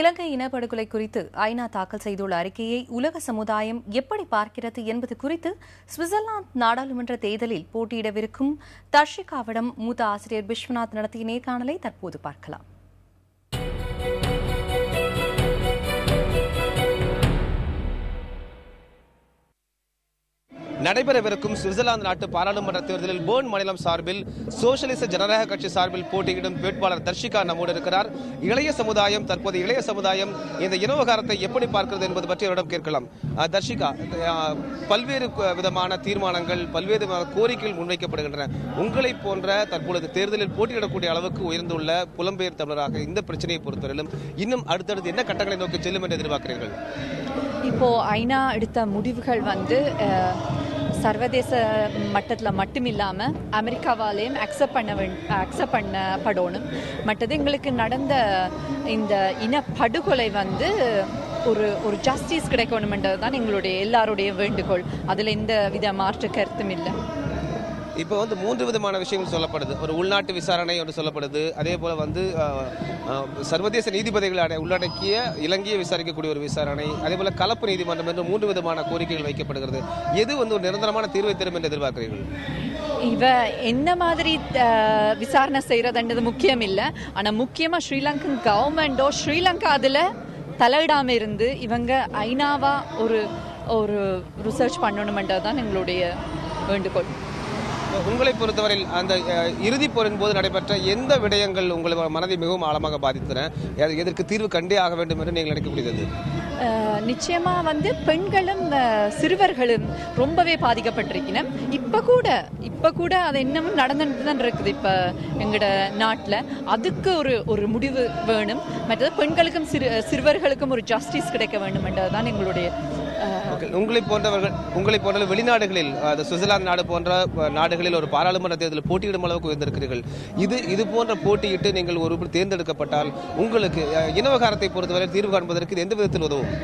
இலங்கை இனப்படுகொலை குறித்து ஐநா தாக்கல் செய்துள்ள அறிக்கையை உலக சமுதாயம் எப்படி பார்க்கிறது என்பது குறித்து சுவிட்சர்லாந்து நாடாளுமன்ற தேர்தலில் போட்டியிடவிருக்கும் தர்ஷிகாவிடம் மூத்த ஆசிரியர் விஸ்வநாத் நடத்திய நேர்காணலை தற்போது பார்க்கலாம். நடைபெறவிருக்கும் சுவிட்சர்லாந்து நாட்டு பாராளுமன்ற தேர்தலில் பேர்ன் மாநிலம் சார்பில் சோசியலிச ஜனநாயக கட்சி சார்பில் போட்டியிடும் வேட்பாளர் தர்ஷிகா நம்மோடு இருக்கிறார். இளைய சமுதாயம் இந்த இனவகாரத்தை எப்படி பார்க்கிறது என்பது பற்றி அவரிடம் கேட்கலாம். தர்ஷிகா, பல்வேறு விதமான தீர்மானங்கள், பல்வேறு கோரிக்கைகள் முன்வைக்கப்படுகின்றன. உங்களை போன்ற தற்பொழுது தேர்தலில் போட்டியிடக்கூடிய அளவுக்கு உயர்ந்துள்ள புலம்பெயர் தமிழராக இந்த பிரச்சனையை பொறுத்தவரையிலும் இன்னும் அடுத்தடுத்து என்ன கட்டங்களை நோக்கி செல்லும் என்று எதிர்பார்க்கிறீர்கள்? இப்போ ஐநா எடுத்த முடிவுகள் சர்வதேச மட்டத்தில் மட்டும் இல்லாமல் அமெரிக்காவாலேயும் அக்செப்ட் பண்ணப்படணும். மற்றது எங்களுக்கு நடந்த இந்த இனப்படுகொலை ஒரு ஜஸ்டிஸ் கிடைக்கணும்ன்றது தான் எங்களுடைய எல்லாருடைய வேண்டுகோள். அதில் எந்த வித மாற்று கருத்தும் இல்லை. இப்போ 3 விதமான விஷயங்கள் சொல்லப்படுது. ஒரு உள்நாட்டு விசாரணை ஒன்று சொல்லப்படுது. அதே போல சர்வதேச நீதிபதிகளை உள்ளடக்கிய இலங்கையை விசாரிக்கக்கூடிய ஒரு விசாரணை, அதே போல கலப்பு நீதிமன்றம் என்று 3 விதமான கோரிக்கைகள் வைக்கப்படுகிறது. எது ஒரு நிரந்தரமான தீர்வை தரும் என்று எதிர்பார்க்கிறீர்கள்? இவ என்ன மாதிரி விசாரணை செய்யறதுன்றது முக்கியம் இல்லை. ஆனால் முக்கியமாக ஸ்ரீலங்கன் கவர்மெண்டோ ஸ்ரீலங்கா அதில் தலையிடாமல் இருந்து இவங்க ஐநாவா ஒரு ரிசர்ச் பண்ணணுமென்றது தான் எங்களுடைய வேண்டுகோள். உங்களை பொறுத்தவரையில் அந்த இறுதிப் போரின் போது நடைபெற்ற எந்த விடயங்கள் உங்களை மனதை மிகவும் ஆழமாக பாதித்தன? எதற்கு தீர்வு கண்டே ஆக வேண்டும் என்று நீங்கள் நினைக்கக்கூடியது? நிச்சயமா பெண்களும் சிறுவர்களும் ரொம்பவே பாதிக்கப்பட்டிருக்கணும். இப்ப கூட அது இன்னமும் நடந்துட்டு தான் இருக்குது. இப்ப எங்கட நாட்டில் அதுக்கு ஒரு முடிவு வேணும். மற்றது பெண்களுக்கும் சிறுவர்களுக்கும் ஒரு ஜஸ்டிஸ் கிடைக்க வேண்டும் என்றதுதான் எங்களுடைய. உங்களை போன்ற வெளிநாடுகளில் சுவிட்சர்லாந்து நாடு போன்ற நாடுகளில் ஒரு பாராளுமன்ற தேர்தலில் போட்டியிடும் அளவுக்கு உயர்ந்திருக்கிறீர்கள். இது போன்ற போட்டியிட்டு நீங்கள் ஒரு தேர்ந்தெடுக்கப்பட்டால் உங்களுக்கு இனவகாரத்தை பொறுத்தவரை தீர்வு காண்பதற்கு எந்த விதத்தில் உதவும்?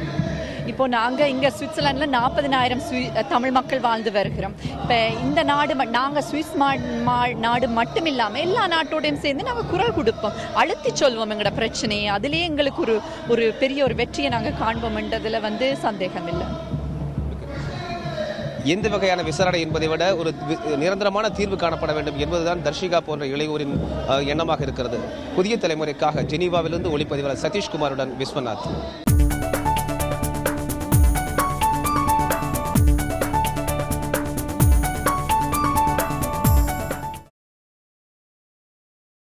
இப்போ நாங்கள் இங்கே சுவிட்சர்லாண்டில் 40,000 தமிழ் மக்கள் வாழ்ந்து வருகிறோம். இப்போ இந்த நாங்கள் சுவிஸ் நாடு மட்டும் இல்லாமல் எல்லா நாட்டோடையும் சேர்ந்து நாங்கள் குரல் கொடுப்போம், அழுத்தி சொல்வோம் எங்களோட பிரச்சனையை. அதுலேயே எங்களுக்கு ஒரு பெரிய ஒரு வெற்றியை நாங்கள் காண்போம்ன்றதில் சந்தேகம் இல்லை. எந்த வகையான விசாரணை என்பதை விட ஒரு நிரந்தரமான தீர்வு காணப்பட வேண்டும் என்பதுதான் தர்ஷிகா போன்ற இளையோரின் எண்ணமாக இருக்கிறது. புதிய தலைமுறைக்காக ஜெனீவாவிலிருந்து ஒளிப்பதிவாளர் சதீஷ்குமாருடன் விஸ்வநாத்.